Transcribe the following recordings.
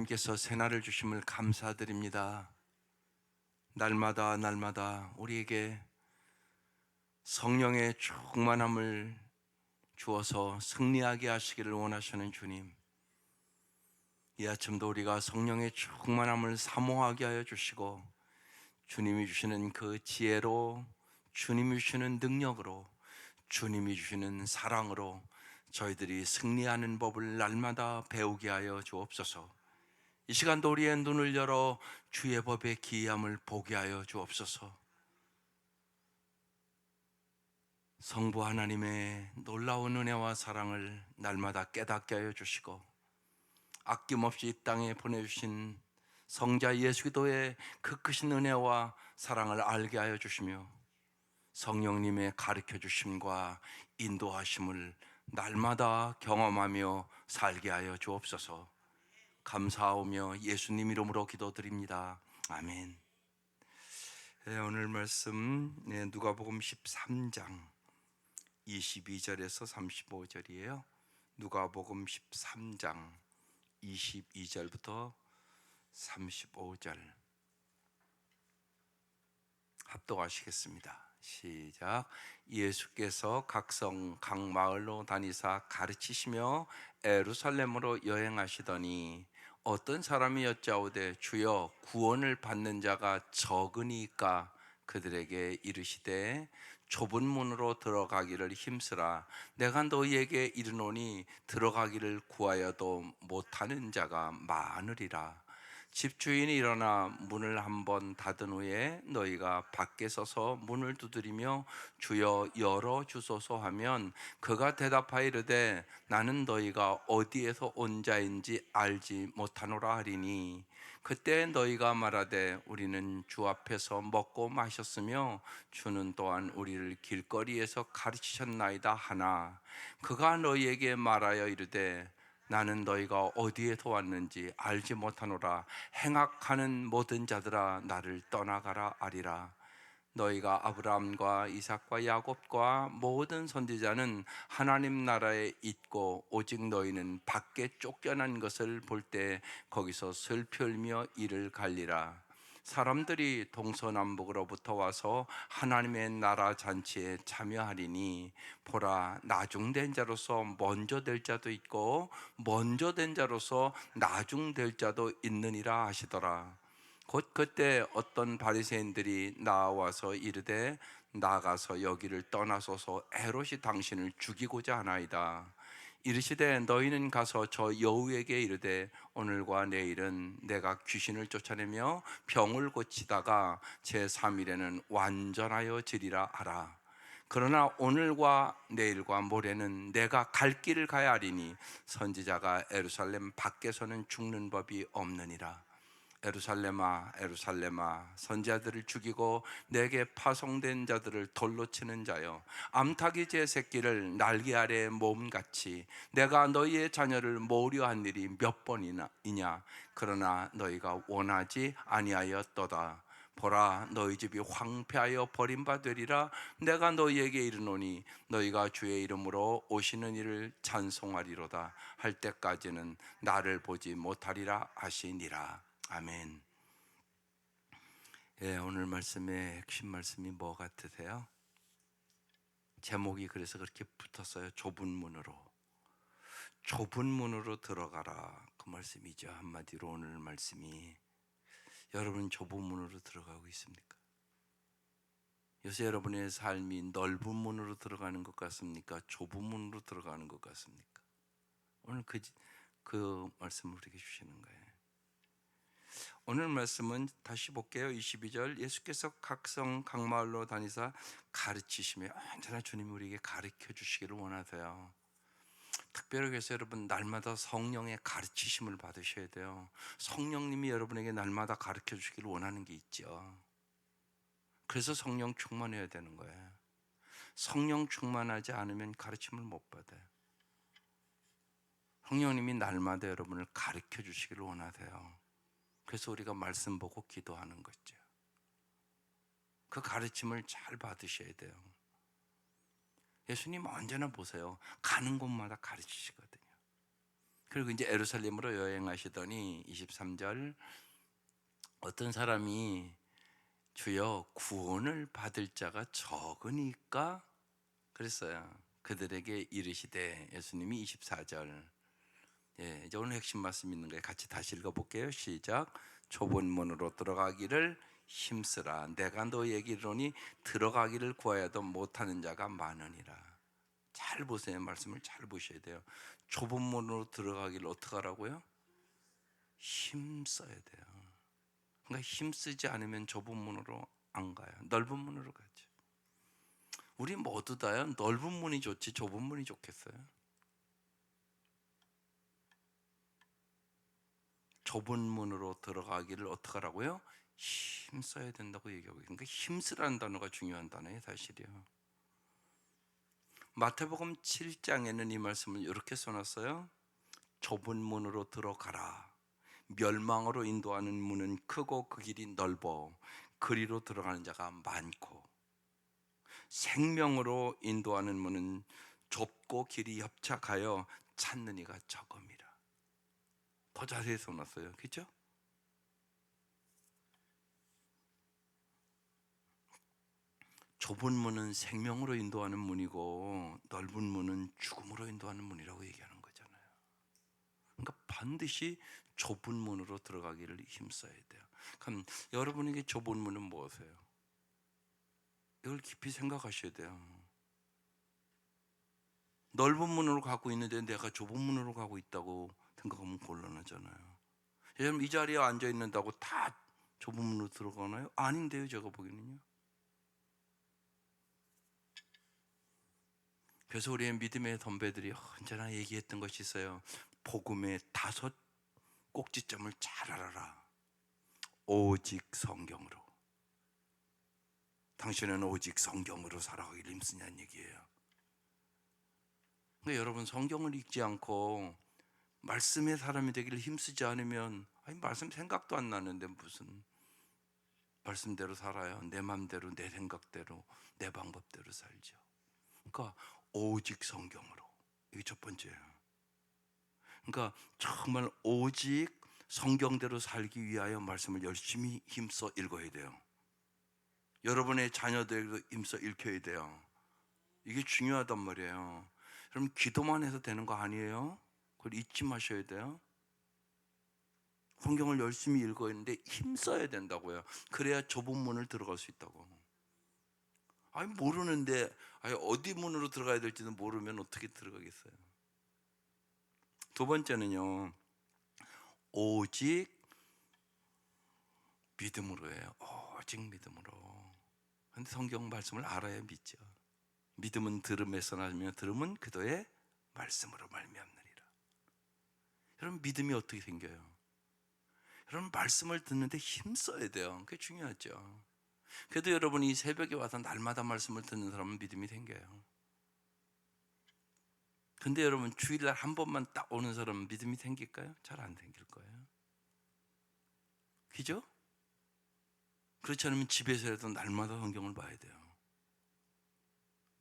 하나님께서 새날을 주심을 감사드립니다. 날마다 우리에게 성령의 충만함을 주어서 승리하게 하시기를 원하시는 주님, 이 아침도 우리가 성령의 충만함을 사모하게 하여 주시고, 주님이 주시는 그 지혜로, 주님이 주시는 능력으로, 주님이 주시는 사랑으로 저희들이 승리하는 법을 날마다 배우게 하여 주옵소서. 이 시간도 우리의 눈을 열어 주의 법의 기이함을 보게 하여 주옵소서. 성부 하나님의 놀라운 은혜와 사랑을 날마다 깨닫게 하여 주시고, 아낌없이 이 땅에 보내주신 성자 예수 그리스도의 그 크신 은혜와 사랑을 알게 하여 주시며, 성령님의 가르쳐 주심과 인도하심을 날마다 경험하며 살게 하여 주옵소서. 감사하오며 예수님 이름으로 기도드립니다. 아멘. 오늘 말씀 누가복음 13장 22절에서 35절이에요. 누가복음 13장 22절부터 35절 합독하시겠습니다. 시작. 예수께서 각성 각 마을로 다니사 가르치시며 예루살렘으로 여행하시더니 어떤 사람이 여짜오되 주여 구원을 받는 자가 적으니까 그들에게 이르시되 좁은 문으로 들어가기를 힘쓰라. 내가 너희에게 이르노니 들어가기를 구하여도 못하는 자가 많으리라. 집주인이 일어나 문을 한번 닫은 후에 너희가 밖에 서서 문을 두드리며 주여 열어주소서 하면 그가 대답하여 이르되 나는 너희가 어디에서 온 자인지 알지 못하노라 하리니, 그때 너희가 말하되 우리는 주 앞에서 먹고 마셨으며 주는 또한 우리를 길거리에서 가르치셨나이다 하나, 그가 너희에게 말하여 이르되 나는 너희가 어디에서 왔는지 알지 못하노라. 행악하는 모든 자들아 나를 떠나가라 아리라. 너희가 아브라함과 이삭과 야곱과 모든 선지자는 하나님 나라에 있고 오직 너희는 밖에 쫓겨난 것을 볼 때 거기서 슬피 울며 이를 갈리라. 사람들이 동서남북으로부터 와서 하나님의 나라 잔치에 참여하리니 보라, 나중된 자로서 먼저 될 자도 있고 먼저 된 자로서 나중될 자도 있느니라 하시더라. 곧 그때 어떤 바리새인들이 나와서 이르되 나가서 여기를 떠나소서, 헤롯이 당신을 죽이고자 하나이다. 이르시되 너희는 가서 저 여우에게 이르되 오늘과 내일은 내가 귀신을 쫓아내며 병을 고치다가 제3일에는 완전하여 지리라 하라. 그러나 오늘과 내일과 모레는 내가 갈 길을 가야 하리니 선지자가 예루살렘 밖에서는 죽는 법이 없느니라. 예루살렘아 예루살렘아, 선지자들을 죽이고 내게 파송된 자들을 돌로 치는 자여, 암탉이 제 새끼를 날개 아래 몸같이 내가 너희의 자녀를 모려한 일이 몇 번이냐. 그러나 너희가 원하지 아니하였도다. 보라, 너희 집이 황폐하여 버림받으리라. 내가 너희에게 이르노니 너희가 주의 이름으로 오시는 이를 찬송하리로다 할 때까지는 나를 보지 못하리라 하시니라. 아멘. 오늘 말씀의 핵심 말씀이 뭐 같으세요? 제목이 그래서 그렇게 붙었어요. 좁은 문으로 들어가라, 그 말씀이죠. 한마디로 오늘 말씀이, 여러분 좁은 문으로 들어가고 있습니까? 요새 여러분의 삶이 넓은 문으로 들어가는 것 같습니까? 좁은 문으로 들어가는 것 같습니까? 오늘 그 말씀을 우리에게 주시는 거예요. 오늘 말씀은 다시 볼게요. 22절, 예수께서 각성 각 마을로 다니사 가르치시며, 언제나 주님이 우리에게 가르쳐 주시기를 원하세요. 특별히 그래서 여러분 날마다 성령의 가르치심을 받으셔야 돼요. 성령님이 여러분에게 날마다 가르쳐 주시기를 원하는 게 있죠. 그래서 성령 충만해야 되는 거예요. 성령 충만하지 않으면 가르침을 못 받아요. 성령님이 날마다 여러분을 가르쳐 주시기를 원하세요. 그래서 우리가 말씀 보고 기도하는 거죠. 그 가르침을 잘 받으셔야 돼요. 예수님 언제나 보세요. 가는 곳마다 가르치시거든요. 그리고 이제 예루살렘으로 여행하시더니 23절, 어떤 사람이 주여 구원을 받을 자가 적으니까 그랬어요. 그들에게 이르시되, 예수님이 24절, 이제 오늘 핵심 말씀 있는 거예요. 같이 다시 읽어볼게요. 시작. 좁은 문으로 들어가기를 힘쓰라. 내가 너희에게 이르노니 들어가기를 구하여도 못하는 자가 많으니라. 잘 보세요. 말씀을 잘 보셔야 돼요. 좁은 문으로 들어가기를 어떻게 하라고요? 힘써야 돼요. 그러니까 힘쓰지 않으면 좁은 문으로 안 가요. 넓은 문으로 가죠. 우리 모두 다요, 넓은 문이 좋지 좁은 문이 좋겠어요? 좁은 문으로 들어가기를 어떻게 하라고요? 힘써야 된다고 얘기하고, 그러니까 힘쓰라는 단어가 중요한 단어예요, 사실이요. 마태복음 7장에는 이 말씀을 이렇게 써놨어요. 좁은 문으로 들어가라. 멸망으로 인도하는 문은 크고 그 길이 넓어 그리로 들어가는 자가 많고, 생명으로 인도하는 문은 좁고 길이 협착하여 찾는 이가 적음이라. 더 자세히 써놨어요. 그렇죠? 좁은 문은 생명으로 인도하는 문이고 넓은 문은 죽음으로 인도하는 문이라고 얘기하는 거잖아요. 그러니까 반드시 좁은 문으로 들어가기를 힘써야 돼요. 그럼 여러분에게 좁은 문은 무엇이에요? 이걸 깊이 생각하셔야 돼요. 넓은 문으로 가고 있는데 내가 좁은 문으로 가고 있다고 생각하면 곤란하잖아요. 여러분, 이 자리에 앉아 있는다고 다 좁은 문으로 들어가나요? 아닌데요, 제가 보기에는요. 그래서 우리의 믿음의 덤배들이 언제나 얘기했던 것이 있어요. 복음의 5 꼭지점을 잘 알아라. 오직 성경으로. 당신은 오직 성경으로 살아가기를 힘쓰냐는 얘기예요. 근데 여러분, 성경을 읽지 않고 말씀의 사람이 되기를 힘쓰지 않으면, 아니, 말씀 생각도 안 나는데 무슨 말씀대로 살아요. 내 맘대로, 내 생각대로, 내 방법대로 살죠. 그러니까 오직 성경으로. 이게 첫 번째예요. 그러니까 정말 오직 성경대로 살기 위하여 말씀을 열심히 힘써 읽어야 돼요. 여러분의 자녀들도 힘써 읽혀야 돼요. 이게 중요하단 말이에요. 그럼 기도만 해서 되는 거 아니에요? 그걸 잊지 마셔야 돼요. 성경을 열심히 읽어야 하는데 힘써야 된다고요. 그래야 좁은 문을 들어갈 수 있다고. 아니, 모르는데, 아니, 어디 문으로 들어가야 될지는 모르면 어떻게 들어가겠어요? 두 번째는요, 오직 믿음으로 해요. 오직 믿음으로. 근데 성경 말씀을 알아야 믿죠. 믿음은 들음에서 나며 들음은 그도의 말씀으로 말미암느니라. 여러분, 믿음이 어떻게 생겨요? 여러분, 말씀을 듣는데 힘써야 돼요. 그게 중요하죠. 그래도 여러분이 새벽에 와서 날마다 말씀을 듣는 사람은 믿음이 생겨요. 근데 여러분, 주일날 한 번만 딱 오는 사람은 믿음이 생길까요? 잘 안 생길 거예요. 그죠? 그렇지 않으면 집에서라도 날마다 성경을 봐야 돼요.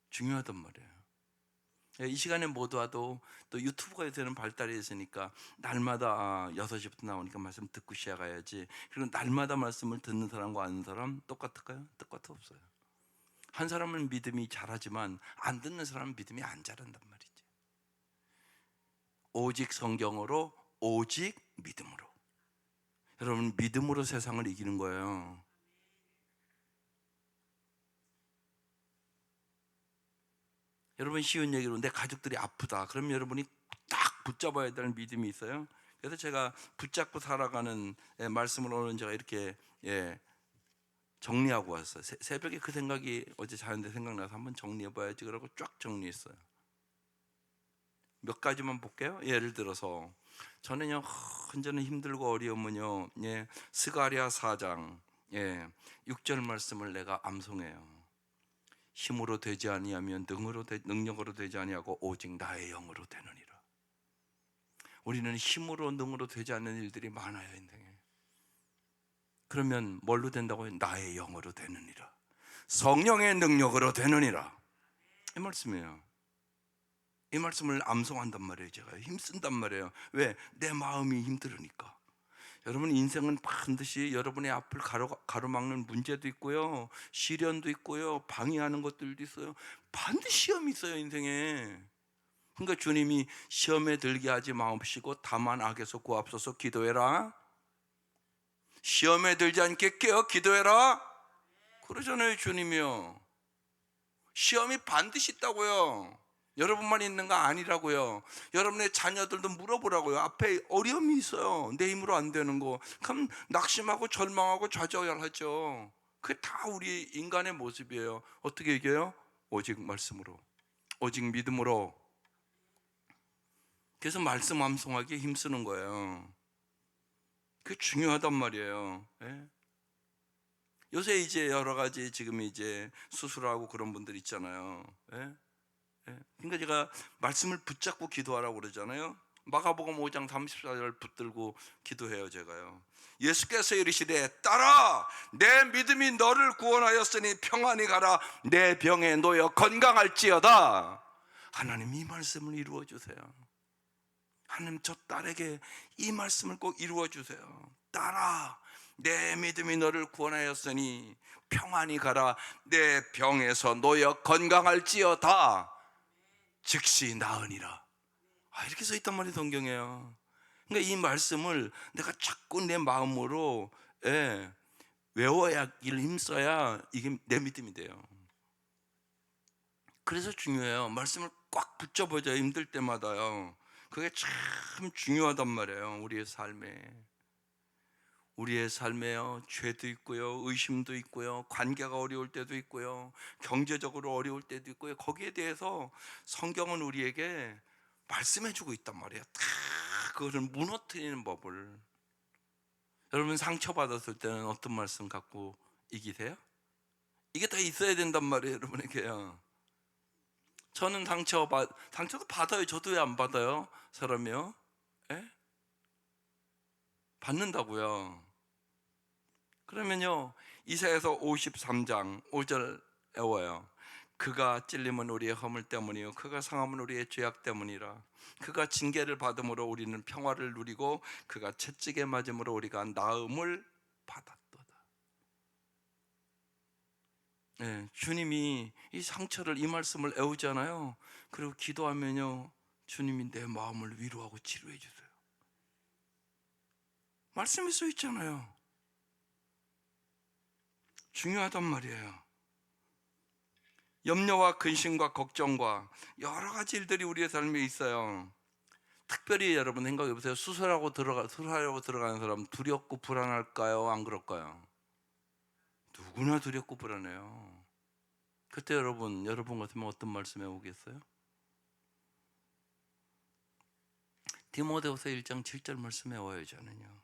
중요하단 말이에요. 이 시간에 못 와도 또 유튜브가 되는 발달이 있으니까 날마다 6시부터 나오니까 말씀 듣고 시작해야지. 그리고 날마다 말씀을 듣는 사람과 아는 사람 똑같을까요? 똑같아 없어요. 한 사람은 믿음이 잘하지만 안 듣는 사람은 믿음이 안 잘한단 말이지. 오직 성경으로, 오직 믿음으로. 여러분, 믿음으로 세상을 이기는 거예요. 여러분, 쉬운 얘기로 내 가족들이 아프다. 그럼 여러분이 딱 붙잡아야 되는 믿음이 있어요. 그래서 제가 붙잡고 살아가는 말씀을 오늘 제가 이렇게 정리하고 왔어요. 새벽에 그 생각이 어제 자는데 생각나서 한번 정리해봐야지 그러고 쫙 정리했어요. 몇 가지만 볼게요. 예를 들어서 저는요, 혼자는 힘들고 어려우면요, 스가랴 4장 6절 말씀을 내가 암송해요. 힘으로 되지 아니하면 능력으로 되지 아니하고 오직 나의 영으로 되느니라. 우리는 힘으로 능으로 되지 않는 일들이 많아요, 인생에. 그러면 뭘로 된다고요? 나의 영으로 되느니라. 성령의 능력으로 되느니라. 이 말씀이에요. 이 말씀을 암송한단 말이에요. 제가 힘쓴단 말이에요. 왜? 내 마음이 힘들으니까. 여러분, 인생은 반드시 여러분의 앞을 가로막는 문제도 있고요, 시련도 있고요, 방해하는 것들도 있어요. 반드시 시험이 있어요, 인생에. 그러니까 주님이 시험에 들게 하지 마옵시고 다만 악에서 구하옵소서 기도해라. 시험에 들지 않게 깨어 기도해라 그러잖아요, 주님이요. 시험이 반드시 있다고요. 여러분만 있는 거 아니라고요. 여러분의 자녀들도 물어보라고요. 앞에 어려움이 있어요. 내 힘으로 안 되는 거. 그럼 낙심하고 절망하고 좌절하죠. 그게 다 우리 인간의 모습이에요. 어떻게 이겨요? 오직 말씀으로, 오직 믿음으로. 그래서 말씀 암송하기에 힘쓰는 거예요. 그게 중요하단 말이에요. 예? 요새 이제 여러 가지 지금 이제 수술하고 그런 분들 있잖아요. 예? 예. 그러니까 제가 말씀을 붙잡고 기도하라고 그러잖아요. 마가복음 5장 34절 붙들고 기도해요, 제가요. 예수께서 이르시되 따라 내 믿음이 너를 구원하였으니 평안히 가라 내 병에 놓여 건강할지어다. 하나님, 이 말씀을 이루어 주세요. 하나님, 저 딸에게 이 말씀을 꼭 이루어 주세요. 따라 내 믿음이 너를 구원하였으니 평안히 가라 내 병에서 놓여 건강할지어다. 즉시 나으니라. 이렇게 써 있단 말이에요, 성경에요. 그러니까 이 말씀을 내가 자꾸 내 마음으로 외워야, 길 힘써야 이게 내 믿음이 돼요. 그래서 중요해요. 말씀을 꽉 붙잡아줘야 힘들 때마다요. 그게 참 중요하단 말이에요. 우리의 삶에요, 죄도 있고요, 의심도 있고요, 관계가 어려울 때도 있고요, 경제적으로 어려울 때도 있고요. 거기에 대해서 성경은 우리에게 말씀해주고 있단 말이에요. 다 그거를 무너뜨리는 법을. 여러분, 상처받았을 때는 어떤 말씀 갖고 이기세요? 이게 다 있어야 된단 말이에요, 여러분에게요. 저는 상처도 받아요. 저도 왜 안 받아요? 사람이요? 예? 받는다고요. 그러면요, 이사야서 53장 5절 외워요. 그가 찔림은 우리의 허물 때문이요 그가 상함은 우리의 죄악 때문이라. 그가 징계를 받음으로 우리는 평화를 누리고 그가 채찍에 맞음으로 우리가 나음을 받았도다. 네, 주님이 이 상처를, 이 말씀을 애우잖아요. 그리고 기도하면요, 주님이 내 마음을 위로하고 치료해 주세요. 말씀이 써 있잖아요. 중요하단 말이에요. 염려와 근심과 걱정과 여러 가지 일들이 우리의 삶에 있어요. 특별히 여러분 생각해 보세요. 수술하려고 들어가는 사람 두렵고 불안할까요? 안 그럴까요? 누구나 두렵고 불안해요. 그때 여러분 같으면 어떤 말씀 해오겠어요? 디모데후서 1장 7절 말씀 해와요. 저는요,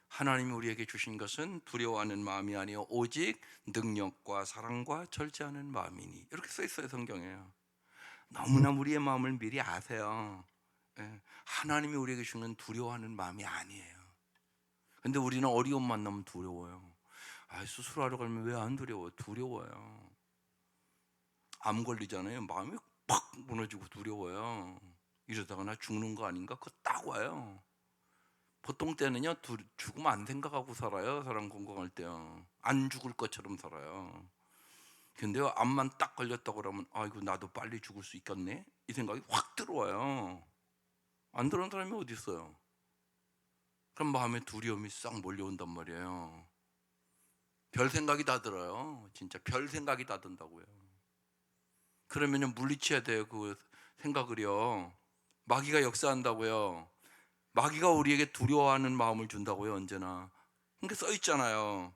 하나님이 우리에게 주신 것은 두려워하는 마음이 아니요 오직 능력과 사랑과 절제하는 마음이니. 이렇게 써 있어요, 성경에요. 너무나 우리의 마음을 미리 아세요. 예, 하나님이 우리에게 주는 두려워하는 마음이 아니에요. 근데 우리는 어려움 만나면 두려워요. 수술하러 가면 왜 안 두려워요? 두려워요. 암 걸리잖아요. 마음이 팍 무너지고 두려워요. 이러다가 나 죽는 거 아닌가? 그거 딱 와요. 보통 때는요, 죽으면 안 생각하고 살아요. 사람 건강할 때요, 안 죽을 것처럼 살아요. 근데요, 암만 딱 걸렸다고 그러면 아이고, 나도 빨리 죽을 수 있겠네, 이 생각이 확 들어와요. 안 들어오는 사람이 어디 있어요? 그럼 마음에 두려움이 싹 몰려온단 말이에요. 별 생각이 다 들어요. 진짜 별 생각이 다 든다고요. 그러면요, 물리쳐야 돼요, 그 생각을요. 마귀가 역사한다고요. 마귀가 우리에게 두려워하는 마음을 준다고요, 언제나. 그러니까 써 있잖아요.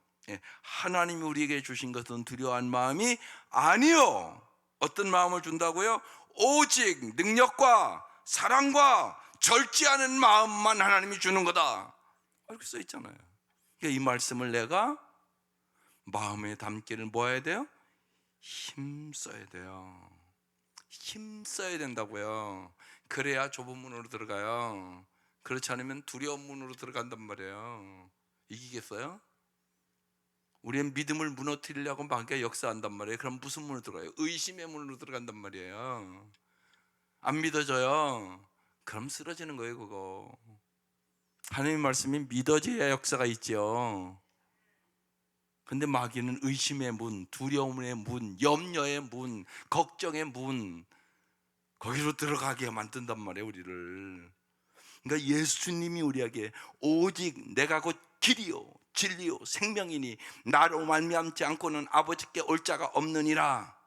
하나님이 우리에게 주신 것은 두려워한 마음이 아니요. 어떤 마음을 준다고요? 오직 능력과 사랑과 절제하는 마음만 하나님이 주는 거다. 이렇게 써 있잖아요. 그러니까 이 말씀을 내가 마음에 담기를 뭐 해야 돼요? 힘써야 돼요. 힘써야 된다고요. 그래야 좁은 문으로 들어가요. 그렇지 않으면 두려운 문으로 들어간단 말이에요. 이기겠어요? 우리는 믿음을 무너뜨리려고 마귀가 역사한단 말이에요. 그럼 무슨 문으로 들어가요? 의심의 문으로 들어간단 말이에요. 안 믿어져요. 그럼 쓰러지는 거예요, 그거. 하나님 말씀이 믿어져야 역사가 있죠. 근데 마귀는 의심의 문, 두려움의 문, 염려의 문, 걱정의 문, 거기로 들어가게 만든단 말이에요, 우리를. 그러니까 예수님이 우리에게 오직 내가 곧 길이요 진리요 생명이니 나로 말미암지 않고는 아버지께 올 자가 없느니라.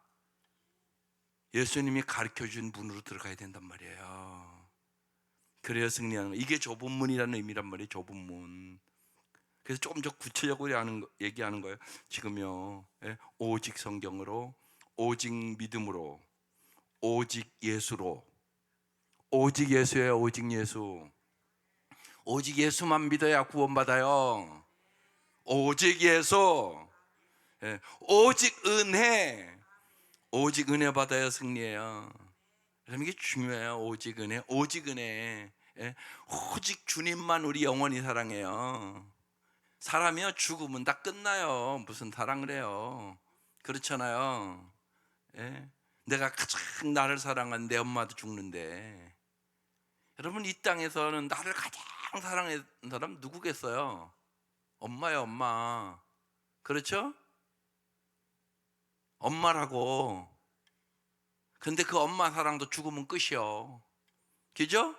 예수님이 가르쳐준 문으로 들어가야 된단 말이에요. 그래야 승리하는 거예요. 이게 좁은 문이라는 의미란 말이에요. 좁은 문. 그래서 조금 더 구체적으로 얘기하는 거예요. 지금요, 오직 성경으로, 오직 믿음으로, 오직 예수로. 오직 예수예요. 오직 예수. 오직 예수만 믿어야 구원받아요. 오직 예수. 오직 은혜. 오직 은혜 받아야 승리해요. 그럼 이게 중요해요. 오직 은혜. 오직 은혜. 오직 주님만 우리 영원히 사랑해요. 사람이요 죽으면 다 끝나요. 무슨 사랑을 해요. 그렇잖아요. 내가 가장 나를 사랑한 내 엄마도 죽는데, 여러분 이 땅에서는 나를 가장 사랑하는 사람 누구겠어요? 엄마예요, 엄마. 그렇죠? 엄마라고. 근데 그 엄마 사랑도 죽으면 끝이요. 그죠?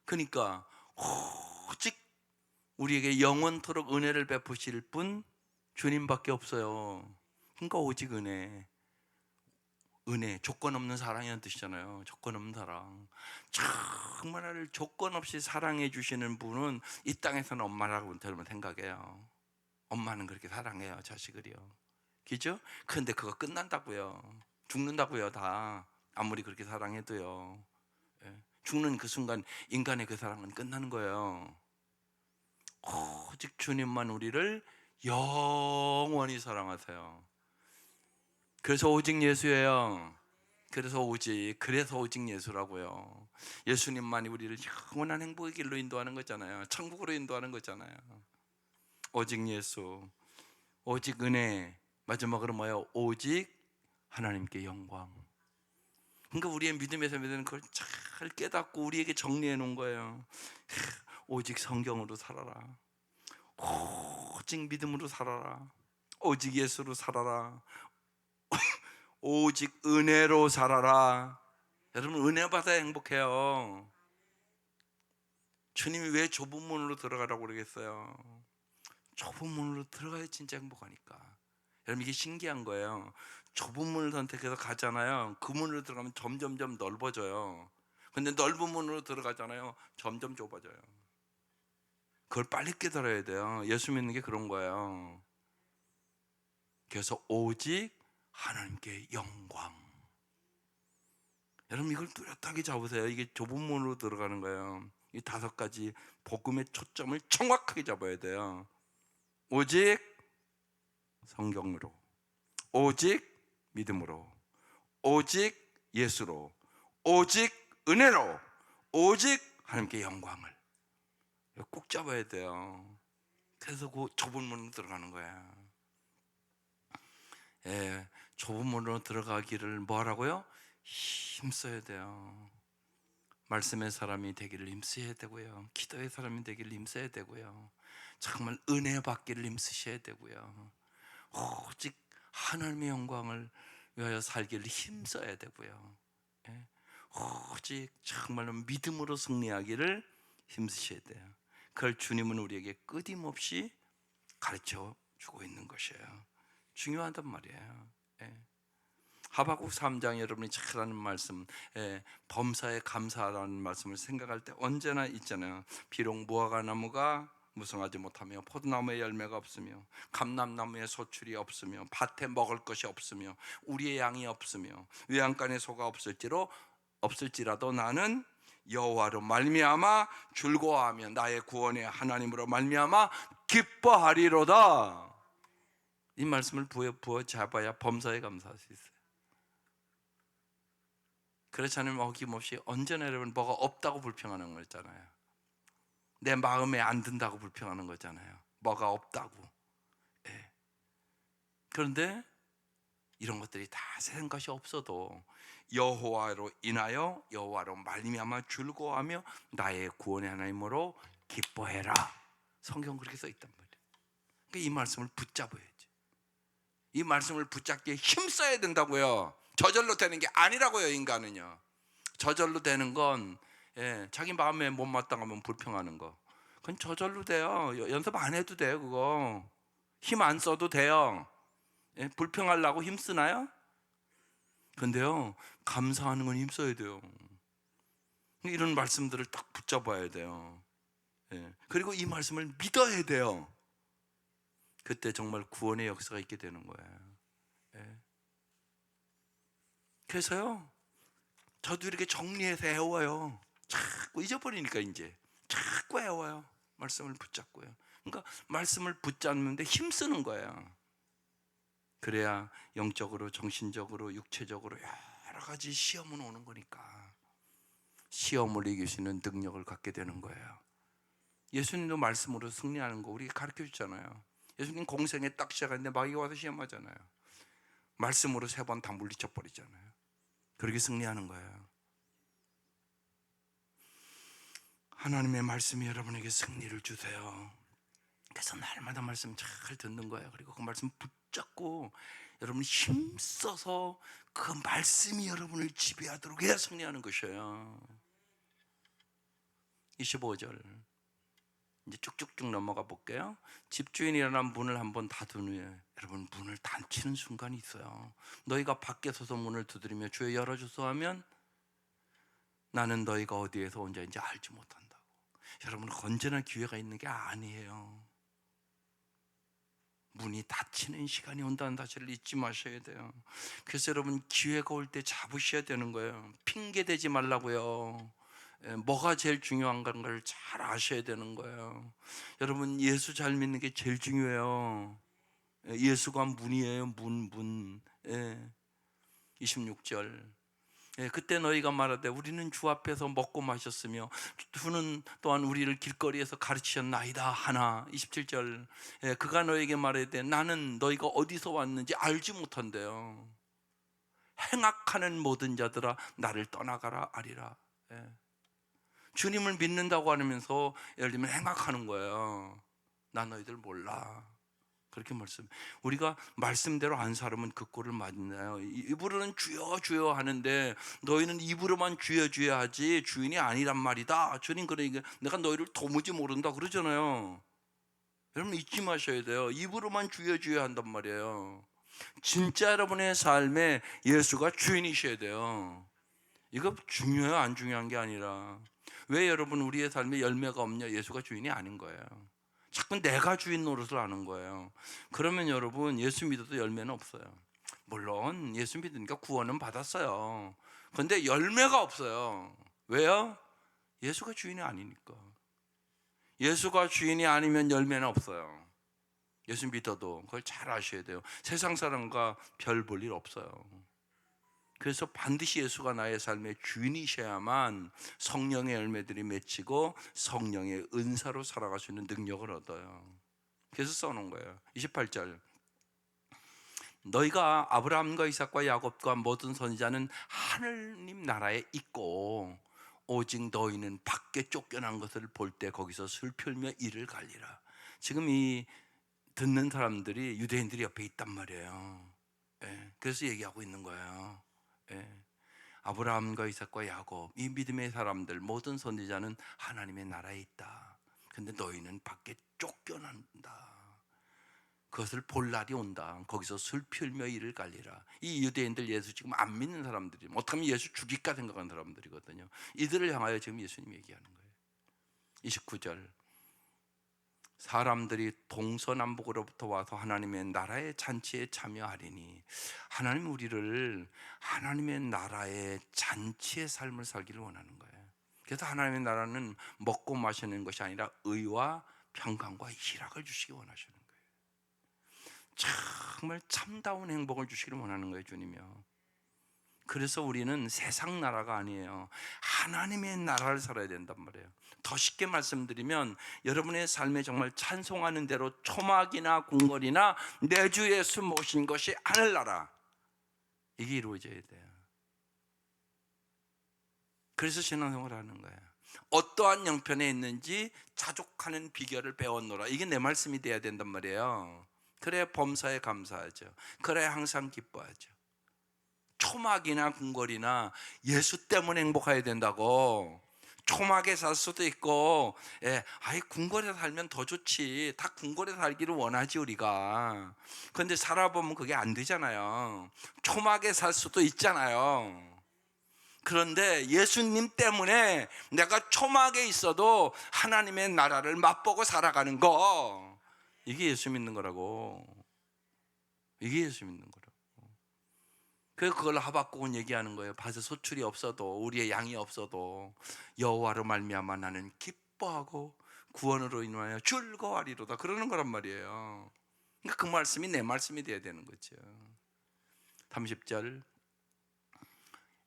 그러니까 오직 우리에게 영원토록 은혜를 베푸실 분 주님밖에 없어요. 그러니까 오직 은혜. 은혜, 조건 없는 사랑이라는 뜻이잖아요. 조건 없는 사랑. 정말 나를 조건 없이 사랑해 주시는 분은 이 땅에서는 엄마라고 저는 생각해요. 엄마는 그렇게 사랑해요, 자식을요. 그죠? 그런데 그거 끝난다고요. 죽는다고요, 다. 아무리 그렇게 사랑해도요. 죽는 그 순간 인간의 그 사랑은 끝나는 거예요. 오직 주님만 우리를 영원히 사랑하세요. 그래서 오직 예수예요. 그래서 오직 예수라고요. 예수님만이 우리를 영원한 행복의 길로 인도하는 거잖아요. 천국으로 인도하는 거잖아요. 오직 예수, 오직 은혜, 마지막으로 뭐예요? 오직 하나님께 영광. 그러니까 우리의 믿음에서 믿는 그걸 잘 깨닫고 우리에게 정리해 놓은 거예요. 오직 성경으로 살아라. 오직 믿음으로 살아라. 오직 예수로 살아라. 오직 은혜로 살아라. 여러분 은혜 받아야 행복해요. 주님이 왜 좁은 문으로 들어가라고 그러겠어요? 좁은 문으로 들어가야 진짜 행복하니까. 여러분 이게 신기한 거예요. 좁은 문을 선택해서 가잖아요. 그 문으로 들어가면 점점점 넓어져요. 근데 넓은 문으로 들어가잖아요. 점점 좁아져요. 그걸 빨리 깨달아야 돼요. 예수 믿는 게 그런 거예요. 그래서 오직 하나님께 영광. 여러분 이걸 뚜렷하게 잡으세요. 이게 좁은 문으로 들어가는 거예요. 이 5가지 복음의 초점을 정확하게 잡아야 돼요. 오직 성경으로, 오직 믿음으로, 오직 예수로, 오직 은혜로, 오직 하나님께 영광을 꼭 잡아야 돼요. 그래서 그 좁은 문으로 들어가는 거야. 좁은 문으로 들어가기를 뭐 하라고요? 힘써야 돼요. 말씀의 사람이 되기를 힘써야 되고요. 기도의 사람이 되기를 힘써야 되고요. 정말 은혜 받기를 힘쓰셔야 되고요. 오직 하나님의 영광을 위하여 살기를 힘써야 되고요. 오직 정말로 믿음으로 승리하기를 힘쓰셔야 돼요. 그걸 주님은 우리에게 끊임없이 가르쳐 주고 있는 것이에요. 중요하단 말이에요. 하박국 3장 여러분이 잘 아는 말씀, 범사에 감사하라는 말씀을 생각할 때 언제나 있잖아요. 비록 무화과 나무가 무성하지 못하며 포도나무에 열매가 없으며 감람나무에 소출이 없으며 밭에 먹을 것이 없으며 우리의 양이 없으며 외양간에 소가 없을지라도 나는 여호와로 말미암아 즐거워하며 나의 구원의 하나님으로 말미암아 기뻐하리로다. 이 말씀을 부어 잡아야 범사에 감사할 수 있어요. 그렇지 않으면 어김없이 언제나 여러분 뭐가 없다고 불평하는 거잖아요. 내 마음에 안 든다고 불평하는 거잖아요. 뭐가 없다고. 그런데 이런 것들이 다 세상 것이 없어도 여호와로 인하여 여호와로 말미암아 즐거워하며 나의 구원의 하나님으로 기뻐해라. 성경 그렇게 써 있단 말이에요. 그러니까 이 말씀을 붙잡아야지. 이 말씀을 붙잡기에 힘써야 된다고요. 저절로 되는 게 아니라고요. 인간은요, 저절로 되는 건 자기 마음에 못마땅하면 불평하는 거, 그건 저절로 돼요. 연습 안 해도 돼요. 그거 힘 안 써도 돼요. 불평하려고 힘 쓰나요? 근데요, 감사하는 건 힘 써야 돼요. 이런 말씀들을 딱 붙잡아야 돼요. 그리고 이 말씀을 믿어야 돼요. 그때 정말 구원의 역사가 있게 되는 거예요. 그래서요, 저도 이렇게 정리해서 외워요. 자꾸 잊어버리니까 이제 자꾸 외워요. 말씀을 붙잡고요. 그러니까 말씀을 붙잡는데 힘쓰는 거예요. 그래야 영적으로, 정신적으로, 육체적으로 여러 가지 시험은 오는 거니까 시험을 이길 수 있는 능력을 갖게 되는 거예요. 예수님도 말씀으로 승리하는 거 우리 가르쳐 주잖아요. 예수님 공생에 딱 시작하는데 마귀가 와서 시험하잖아요. 말씀으로 3번 다 물리쳐 버리잖아요. 그렇게 승리하는 거예요. 하나님의 말씀이 여러분에게 승리를 주세요. 그래서 날마다 말씀 잘 듣는 거예요. 그리고 그 말씀 붙잡고 여러분이 힘써서 그 말씀이 여러분을 지배하도록 해야 승리하는 것이에요. 25절 이제 쭉쭉쭉 넘어가 볼게요. 집주인이 일어나 문을 한번 닫은 후에, 여러분 문을 닫히는 순간이 있어요. 너희가 밖에 서서 문을 두드리며 주여 열어주소 하면 나는 너희가 어디에서 온 자인지 알지 못한다고. 여러분 언제나 기회가 있는 게 아니에요. 문이 닫히는 시간이 온다는 사실을 잊지 마셔야 돼요. 그래서 여러분 기회가 올 때 잡으셔야 되는 거예요. 핑계 대지 말라고요. 뭐가 제일 중요한가를 잘 아셔야 되는 거예요. 여러분 예수 잘 믿는 게 제일 중요해요. 예수가 문이에요. 문. 26절 그때 너희가 말하되 우리는 주 앞에서 먹고 마셨으며 주는 또한 우리를 길거리에서 가르치셨나이다 하나. 27절 그가 너에게 말하되 나는 너희가 어디서 왔는지 알지 못한대요. 행악하는 모든 자들아 나를 떠나가라 아리라. 주님을 믿는다고 하면서 예를 들면 행악하는 거예요. 나 너희들 몰라. 그렇게 말씀. 우리가 말씀대로 안 살으면 그 꼴을 맞나요? 입으로는 주여 주여 하는데 너희는 입으로만 주여 주여 하지 주인이 아니란 말이다. 주님 그러니까 내가 너희를 도무지 모른다 그러잖아요. 여러분 잊지 마셔야 돼요. 입으로만 주여 주여 한단 말이에요. 진짜 여러분의 삶에 예수가 주인이셔야 돼요. 이거 중요해요? 안 중요한 게 아니라 왜 여러분 우리의 삶에 열매가 없냐? 예수가 주인이 아닌 거예요. 자꾸 내가 주인 노릇을 하는 거예요. 그러면 여러분 예수 믿어도 열매는 없어요. 물론 예수 믿으니까 구원은 받았어요. 그런데 열매가 없어요. 왜요? 예수가 주인이 아니니까. 예수가 주인이 아니면 열매는 없어요. 예수 믿어도 그걸 잘 아셔야 돼요. 세상 사람과 별 볼 일 없어요. 그래서 반드시 예수가 나의 삶의 주인이셔야만 성령의 열매들이 맺히고 성령의 은사로 살아갈 수 있는 능력을 얻어요. 그래서 써놓은 거예요. 28절 너희가 아브라함과 이삭과 야곱과 모든 선지자는 하느님 나라에 있고 오직 너희는 밖에 쫓겨난 것을 볼 때 거기서 슬플며 이를 갈리라. 지금 이 듣는 사람들이 유대인들이 옆에 있단 말이에요. 그래서 얘기하고 있는 거예요. 아브라함과 이삭과 야곱 이 믿음의 사람들 모든 선지자는 하나님의 나라에 있다. 근데 너희는 밖에 쫓겨난다. 그것을 볼 날이 온다. 거기서 슬피 울며 이를 갈리라. 이 유대인들 예수 지금 안 믿는 사람들이 어떻게 하면 예수 죽일까 생각하는 사람들이거든요. 이들을 향하여 지금 예수님이 얘기하는 거예요. 29절 사람들이 동서남북으로부터 와서 하나님의 나라의 잔치에 참여하리니 하나님 우리를 하나님의 나라의 잔치의 삶을 살기를 원하는 거예요. 그래서 하나님의 나라는 먹고 마시는 것이 아니라 의와 평강과 희락을 주시기 원하시는 거예요. 정말 참다운 행복을 주시기를 원하는 거예요, 주님이요. 그래서 우리는 세상 나라가 아니에요. 하나님의 나라를 살아야 된단 말이에요. 더 쉽게 말씀드리면 여러분의 삶에 정말 찬송하는 대로 초막이나 궁궐이나 내 주 예수 모신 것이 하늘나라. 이게 이루어져야 돼요. 그래서 신앙생활을 하는 거예요. 어떠한 형편에 있는지 자족하는 비결을 배웠노라. 이게 내 말씀이 돼야 된단 말이에요. 그래야 범사에 감사하죠. 그래야 항상 기뻐하죠. 초막이나 궁궐이나 예수 때문에 행복해야 된다고. 초막에 살 수도 있고, 아이 궁궐에 살면 더 좋지. 다 궁궐에 살기를 원하지 우리가. 그런데 살아보면 그게 안 되잖아요. 초막에 살 수도 있잖아요. 그런데 예수님 때문에 내가 초막에 있어도 하나님의 나라를 맛보고 살아가는 거, 이게 예수 믿는 거라고. 이게 예수 믿는 거라고. 그래서 그걸 하박국은 얘기하는 거예요. 밭에 소출이 없어도, 우리의 양이 없어도 여호와로 말미암아 나는 기뻐하고 구원으로 인하여 즐거워하리로다, 그러는 거란 말이에요. 그러니까 그 말씀이 내 말씀이 돼야 되는 거죠. 30절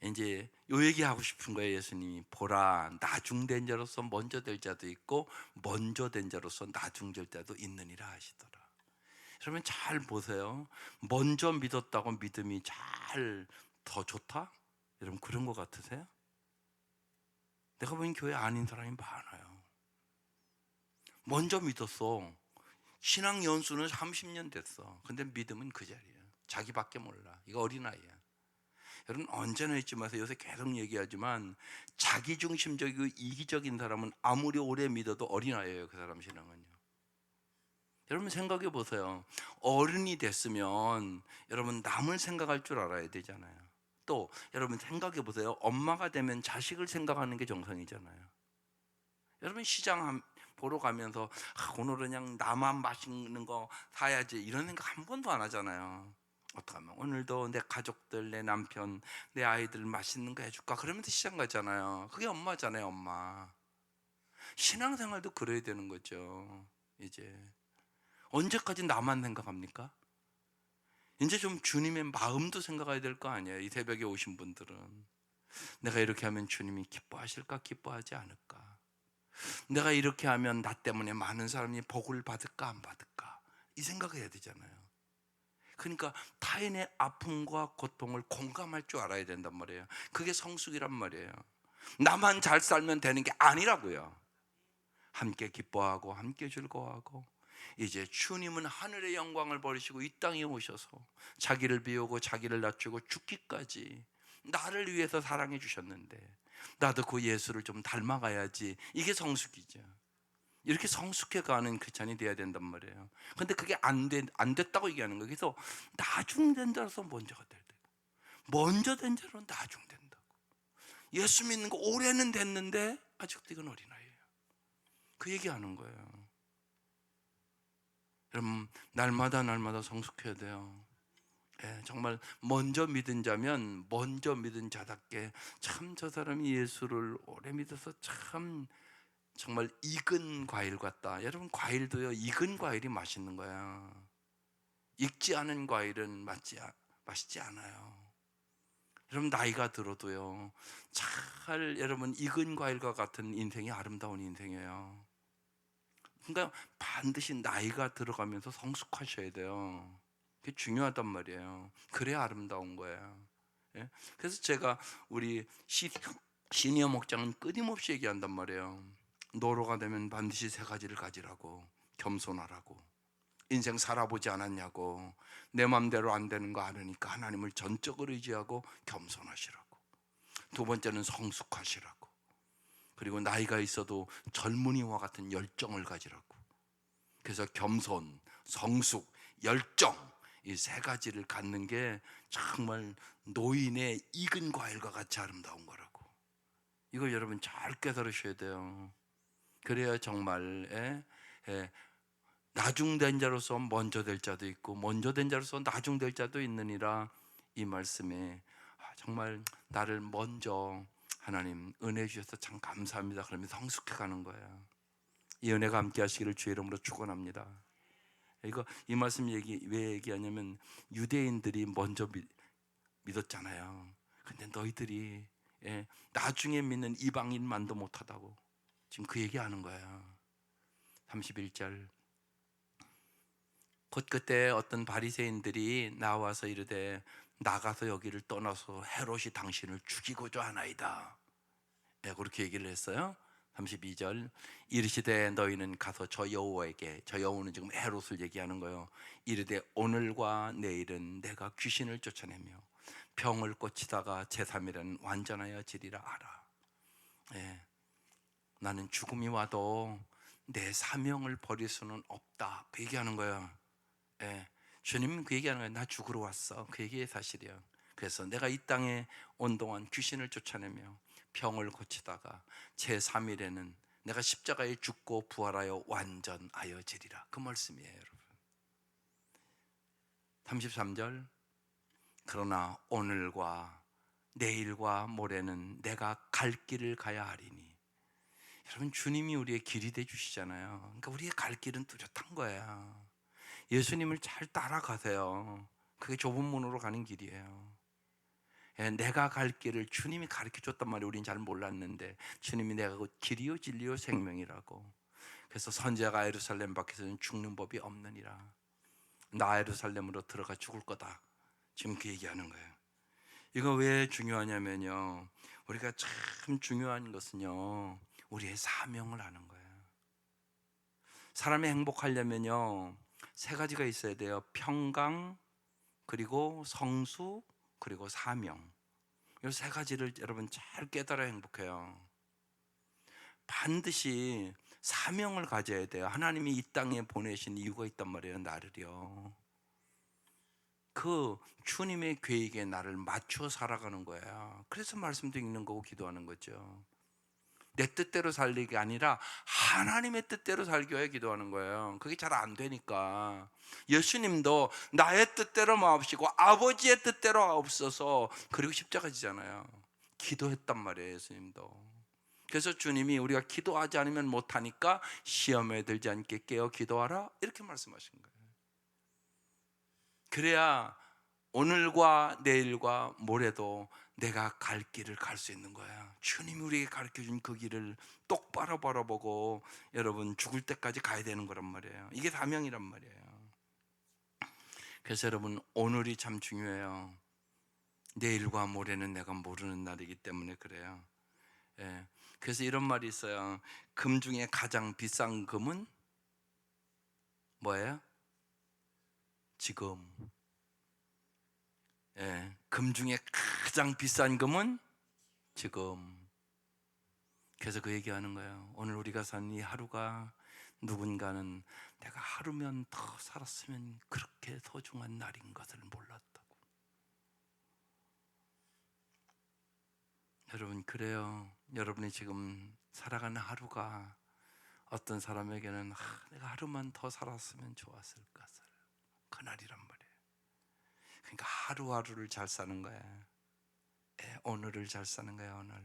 이제 요 얘기하고 싶은 거예요. 예수님이 보라, 나중된 자로서 먼저 될 자도 있고 먼저 된 자로서 나중될 자도 있느니라 하시더라. 여러분 잘 보세요. 먼저 믿었다고 믿음이 잘 더 좋다? 여러분 그런 것 같으세요? 내가 보기엔 교회 아닌 사람이 많아요. 먼저 믿었어. 신앙 연수는 30년 됐어. 근데 믿음은 그 자리야. 자기밖에 몰라. 이거 어린아이야. 여러분 언제나 잊지 마세요. 요새 계속 얘기하지만 자기중심적이고 이기적인 사람은 아무리 오래 믿어도 어린아이예요. 그 사람 신앙은요. 여러분 생각해 보세요. 어른이 됐으면 여러분 남을 생각할 줄 알아야 되잖아요. 또 여러분 생각해 보세요. 엄마가 되면 자식을 생각하는 게 정상이잖아요. 여러분 시장 보러 가면서 오늘은 그냥 나만 맛있는 거 사야지 이런 생각 한 번도 안 하잖아요. 어떡하면 오늘도 내 가족들, 내 남편, 내 아이들 맛있는 거 해줄까? 그러면서 시장 가잖아요. 그게 엄마잖아요, 엄마. 신앙생활도 그래야 되는 거죠. 이제 언제까지 나만 생각합니까? 이제 좀 주님의 마음도 생각해야 될 거 아니에요. 이 새벽에 오신 분들은 내가 이렇게 하면 주님이 기뻐하실까, 기뻐하지 않을까? 내가 이렇게 하면 나 때문에 많은 사람이 복을 받을까, 안 받을까? 이 생각을 해야 되잖아요. 그러니까 타인의 아픔과 고통을 공감할 줄 알아야 된단 말이에요. 그게 성숙이란 말이에요. 나만 잘 살면 되는 게 아니라고요. 함께 기뻐하고 함께 즐거워하고, 이제 주님은 하늘의 영광을 버리시고 이 땅에 오셔서 자기를 비우고 자기를 낮추고 죽기까지 나를 위해서 사랑해 주셨는데 나도 그 예수를 좀 닮아가야지. 이게 성숙이죠. 이렇게 성숙해 가는 크리스찬이 돼야 된단 말이에요. 근데 그게 안 됐다고 얘기하는 거예요. 그래서 나중된 자로서 먼저가 될 때, 먼저 된 자로는 나중된다고. 예수 믿는 거 오래는 됐는데 아직도 이건 어린아이예요. 그 얘기하는 거예요. 여러분 날마다 날마다 성숙해야 돼요. 정말 먼저 믿은 자면 먼저 믿은 자답게, 참 저 사람이 예수를 오래 믿어서 참 정말 익은 과일 같다. 여러분 과일도요, 익은 과일이 맛있는 거야. 익지 않은 과일은 맛있지 않아요. 여러분 나이가 들어도요, 잘 여러분 익은 과일과 같은 인생이 아름다운 인생이에요. 그러니까 반드시 나이가 들어가면서 성숙하셔야 돼요. 그게 중요하단 말이에요. 그래야 아름다운 거예요. 예? 그래서 제가 우리 시니어 목장은 끊임없이 얘기한단 말이에요. 노로가 되면 반드시 세 가지를 가지라고. 겸손하라고. 인생 살아보지 않았냐고. 내 맘대로 안 되는 거 아느니까 하나님을 전적으로 의지하고 겸손하시라고. 두 번째는 성숙하시라고. 그리고 나이가 있어도 젊은이와 같은 열정을 가지라고. 그래서 겸손, 성숙, 열정, 이 세 가지를 갖는 게 정말 노인의 익은 과일과 같이 아름다운 거라고. 이걸 여러분 잘 깨달으셔야 돼요. 그래야 정말 나중된 자로서 먼저 될 자도 있고 먼저 된 자로서 나중될 자도 있느니라. 이 말씀에 정말 나를 먼저 하나님 은혜 주셔서 참 감사합니다 그러면서 성숙해 가는 거예요. 이 은혜가 함께 하시기를 주의 이름으로 축원합니다. 이 말씀 왜 얘기하냐면 유대인들이 먼저 믿었잖아요. 근데 너희들이 나중에 믿는 이방인만도 못하다고 지금 그 얘기하는 거예요. 31절 곧 그때 어떤 바리새인들이 나와서 이르되 나가서 여기를 떠나서 헤롯이 당신을 죽이고자 하나이다. 네, 그렇게 얘기를 했어요. 32절 이르시되 너희는 가서 저 여호와에게, 저 여호와는 지금 헤롯을 얘기하는 거예요. 이르되 오늘과 내일은 내가 귀신을 쫓아내며 병을 고치다가 제3일은 완전하여 지리라 하라. 예, 나는 죽음이 와도 내 사명을 버릴 수는 없다, 그 얘기하는 거예요. 예, 주님은 그 얘기하는 거예요. 나 죽으러 왔어, 그 얘기의 사실이에요. 그래서 내가 이 땅에 온 동안 귀신을 쫓아내며 병을 고치다가 제3일에는 내가 십자가에 죽고 부활하여 완전하여지리라, 그 말씀이에요, 여러분. 33절 그러나 오늘과 내일과 모레는 내가 갈 길을 가야 하리니. 여러분, 주님이 우리의 길이 돼 주시잖아요. 그러니까 우리의 갈 길은 뚜렷한 거야. 예수님을 잘 따라가세요. 그게 좁은 문으로 가는 길이에요. 예, 내가 갈 길을 주님이 가르쳐 줬단 말이에요. 우리는 잘 몰랐는데 주님이 내가 그 길이요 진리요 생명이라고. 그래서 선지자가 예루살렘 밖에서는 죽는 법이 없느니라. 나 예루살렘으로 들어가 죽을 거다, 지금 그 얘기하는 거예요. 이거 왜 중요하냐면요, 우리가 참 중요한 것은요, 우리의 사명을 아는 거예요. 사람이 행복하려면요, 세 가지가 있어야 돼요. 평강, 그리고 성수, 그리고 사명. 이 세 가지를 여러분 잘 깨달아 행복해요. 반드시 사명을 가져야 돼요. 하나님이 이 땅에 보내신 이유가 있단 말이에요, 나를요. 그 주님의 계획에 나를 맞춰 살아가는 거야. 그래서 말씀도 읽는 거고 기도하는 거죠. 내 뜻대로 살기 게 아니라 하나님의 뜻대로 살기 위해 기도하는 거예요. 그게 잘 안 되니까. 예수님도 나의 뜻대로 마옵시고 아버지의 뜻대로 하옵소서, 그리고 십자가 지잖아요. 기도했단 말이에요, 예수님도. 그래서 주님이 우리가 기도하지 않으면 못하니까 시험에 들지 않게 깨어 기도하라, 이렇게 말씀하신 거예요. 그래야 오늘과 내일과 모레도 내가 갈 길을 갈 수 있는 거야. 주님이 우리에게 가르쳐준 그 길을 똑바로 바라보고 여러분 죽을 때까지 가야 되는 거란 말이에요. 이게 사명이란 말이에요. 그래서 여러분, 오늘이 참 중요해요. 내일과 모레는 내가 모르는 날이기 때문에 그래요. 예. 그래서 이런 말이 있어요. 금 중에 가장 비싼 금은 뭐예요? 지금. 예. 금 중에 가장 비싼 금은 지금. 그래서 그 얘기하는 거예요. 오늘 우리가 사는 이 하루가 누군가는 내가 하루면 더 살았으면 그렇게 소중한 날인 것을 몰랐다고. 여러분, 그래요. 여러분이 지금 살아가는 하루가 어떤 사람에게는 내가 하루만 더 살았으면 좋았을 것을, 그날이란 말이에요. 그러니까 하루하루를 잘 사는 거야. 오늘을 잘 사는 거야, 오늘.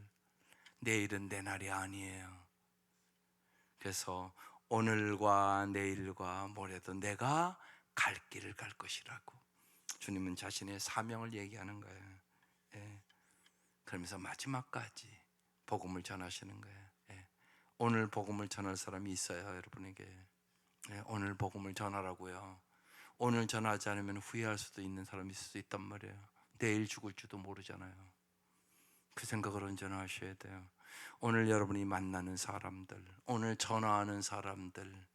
내일은 내 날이 아니에요. 그래서 오늘과 내일과 모레도 내가 갈 길을 갈 것이라고 주님은 자신의 사명을 얘기하는 거예요. 예. 그러면서 마지막까지 복음을 전하시는 거예요. 예. 오늘 복음을 전할 사람이 있어요, 여러분에게. 예. 오늘 복음을 전하라고요. 오늘 전하지 않으면 후회할 수도 있는 사람이 있을 수 있단 말이에요. 내일 죽을지도 모르잖아요. 그 생각을 언제나 하셔야 돼요. 오늘 여러분이 만나는 사람들, 오늘 전화하는 사람들,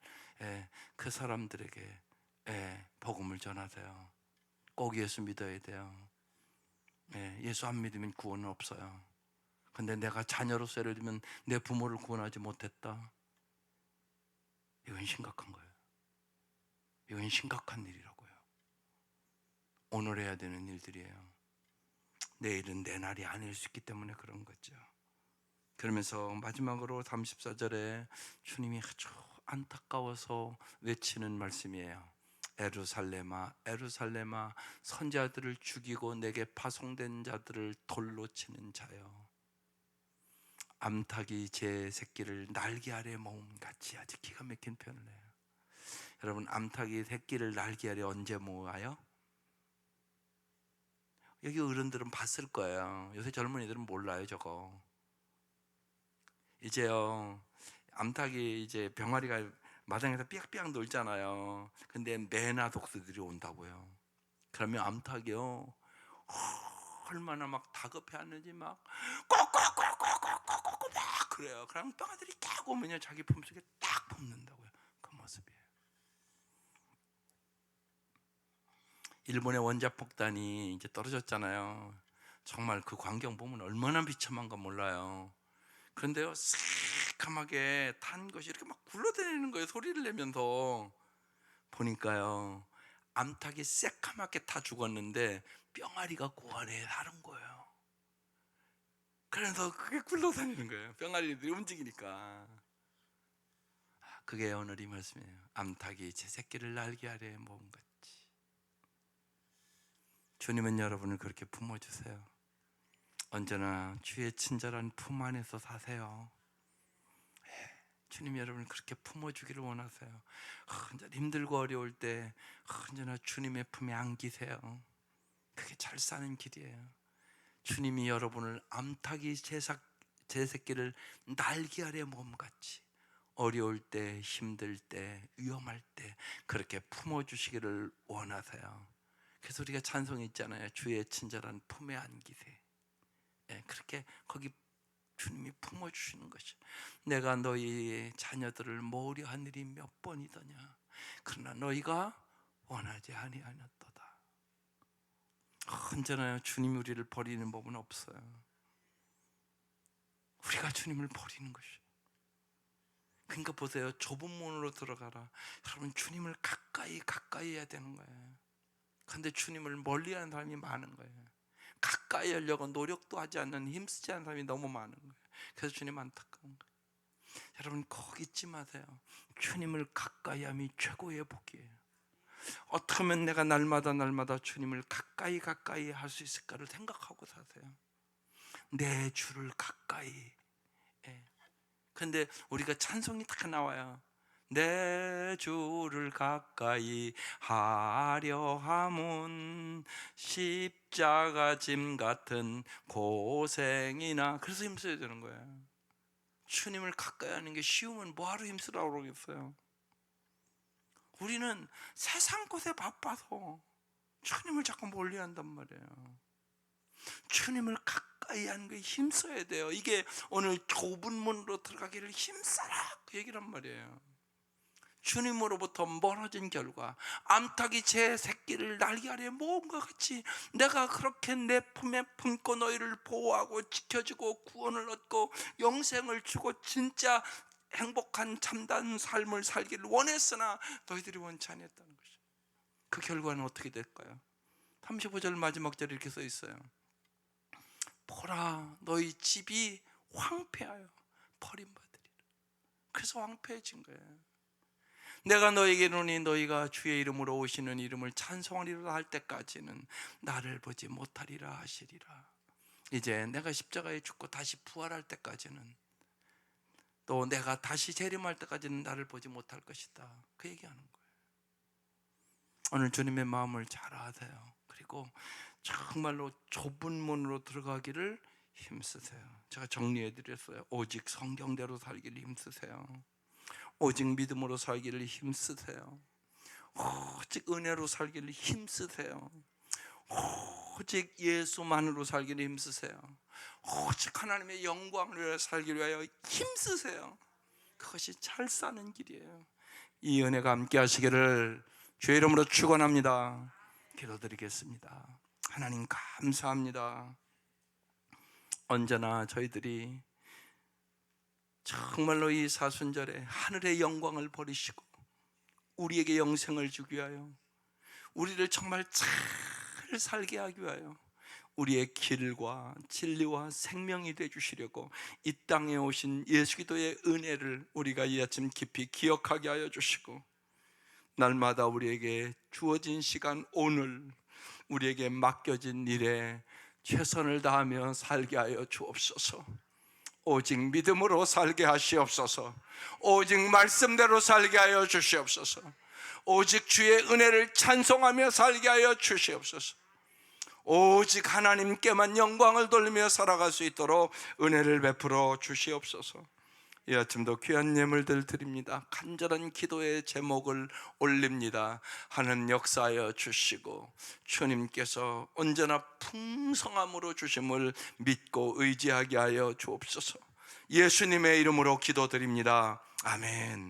그 사람들에게 복음을 전하세요. 꼭 예수 믿어야 돼요. 예수 안 믿으면 구원은 없어요. 근데 내가 자녀로서 예를 들면 내 부모를 구원하지 못했다, 이건 심각한 거예요. 이건 심각한 일이라고요. 오늘 해야 되는 일들이에요. 내일은 내 날이 아닐 수 있기 때문에 그런 거죠. 그러면서 마지막으로 34절에 주님이 아주 안타까워서 외치는 말씀이에요. 에루살렘아 에루살렘아, 선자들을 죽이고 내게 파송된 자들을 돌로 치는 자여, 암탉이 제 새끼를 날개 아래 모음같이, 아주 기가 막힌 표현을 해요. 여러분, 암탉이 새끼를 날개 아래 언제 모아요? 여기 어른들은 봤을 거예요. 요새 젊은이들은 몰라요, 저거. 이제요, 암탉이 이제 병아리가 마당에서 삐약삐약 놀잖아요. 근데 매나 독수들이 온다고요. 그러면 암탉이요, 얼마나 막 다급해하는지 막 꼭꼭꼭꼭꼭꼭꼭 막 그래요. 그럼 뿅아들이 딱 오면요 자기 품속에 딱 품는다고요. 그 모습이에요. 일본의 원자폭탄이 이제 떨어졌잖아요. 정말 그 광경 보면 얼마나 비참한가 몰라요. 그런데요 새까맣게 탄 것이 이렇게 막 굴러다니는 거예요. 소리를 내면서. 보니까요 암탉이 새까맣게 타 죽었는데 뿅아리가 그 안에 사는 거예요. 그래서 그게 굴러다니는 거예요. 뿅아리들이 움직이니까. 그게 오늘 이 말씀이에요. 암탉이 제 새끼를 날게 하려 몸같이. 주님은 여러분을 그렇게 품어주세요. 언제나 주의 친절한 품 안에서 사세요. 주님 여러분을 그렇게 품어주기를 원하세요. 언제나 힘들고 어려울 때 언제나 주님의 품에 안기세요. 그게 잘 사는 길이에요. 주님이 여러분을 암탉이 제 새끼를 날게 하려 몸같이 어려울 때, 힘들 때, 위험할 때 그렇게 품어주시기를 원하세요. 그래서 우리가 찬송이 있잖아요. 주의 친절한 품에 안기세. 그렇게 거기 주님이 품어주시는 것이. 내가 너희 자녀들을 모으려 한 일이 몇 번이더냐. 그러나 너희가 원하지 아니하였도다. 언제나 주님이 우리를 버리는 법은 없어요. 우리가 주님을 버리는 것이. 그러니까 보세요. 좁은 문으로 들어가라. 여러분 주님을 가까이 해야 되는 거예요. 그런데 주님을 멀리하는 사람이 많은 거예요. 가까이 하려고 노력도 하지 않는, 힘쓰지 않는 사람이 너무 많은 거예요. 그래서 주님 안타까운 거예요. 여러분 거기 잊지 마세요. 주님을 가까이 함이 최고의 복이에요. 어떻게 하면 내가 날마다 주님을 가까이 할 수 있을까를 생각하고 사세요. 내 주를 가까이. 그런데 우리가 찬송이 딱 나와요. 내 주를 가까이 하려 함은 십자가 짐 같은 고생이나. 그래서 힘써야 되는 거예요. 주님을 가까이 하는 게 쉬우면 뭐하러 힘쓰라고 그러겠어요. 우리는 세상 것에 바빠서 주님을 자꾸 멀리한단 말이에요. 주님을 가까이 하는 게 힘써야 돼요. 이게 오늘 좁은 문으로 들어가기를 힘써라 그 얘기란 말이에요. 주님으로부터 멀어진 결과 암탉이 제 새끼를 날게 하려 모험과 같이 내가 그렇게 내 품에 품고 너희를 보호하고 지켜주고 구원을 얻고 영생을 주고 진짜 행복한 참다운 삶을 살기를 원했으나 너희들이 원치 않았다는 것이죠. 그 결과는 어떻게 될까요? 35절 마지막 절에 이렇게 써 있어요. 보라 너희 집이 황폐하여 버림받으리라. 그래서 황폐해진 거예요. 내가 너에게 이르노니 너희가 주의 이름으로 오시는 이름을 찬송하리라 할 때까지는 나를 보지 못하리라 하시리라. 이제 내가 십자가에 죽고 다시 부활할 때까지는, 또 내가 다시 재림할 때까지는 나를 보지 못할 것이다. 그 얘기하는 거예요. 오늘 주님의 마음을 잘 아세요. 그리고 정말로 좁은 문으로 들어가기를 힘쓰세요. 제가 정리해 드렸어요. 오직 성경대로 살기를 힘쓰세요. 오직 믿음으로 살기를 힘쓰세요. 오직 은혜로 살기를 힘쓰세요. 오직 예수만으로 살기를 힘쓰세요. 오직 하나님의 영광을 위하여 살기를 위하여 힘쓰세요. 그것이 잘 사는 길이에요. 이 은혜가 함께 하시기를 주의 이름으로 축원합니다. 기도드리겠습니다. 하나님 감사합니다. 언제나 저희들이 정말로 이 사순절에 하늘의 영광을 버리시고 우리에게 영생을 주기 위하여, 우리를 정말 잘 살게 하기 위하여 우리의 길과 진리와 생명이 되어주시려고 이 땅에 오신 예수 그리스도의 은혜를 우리가 이 아침 깊이 기억하게 하여 주시고, 날마다 우리에게 주어진 시간, 오늘 우리에게 맡겨진 일에 최선을 다하며 살게 하여 주옵소서. 오직 믿음으로 살게 하시옵소서. 오직 말씀대로 살게 하여 주시옵소서. 오직 주의 은혜를 찬송하며 살게 하여 주시옵소서. 오직 하나님께만 영광을 돌리며 살아갈 수 있도록 은혜를 베풀어 주시옵소서. 이 아침도 귀한 예물들 드립니다. 간절한 기도의 제목을 올립니다. 하는 역사하여 주시고 주님께서 언제나 풍성함으로 주심을 믿고 의지하게 하여 주옵소서. 예수님의 이름으로 기도드립니다. 아멘.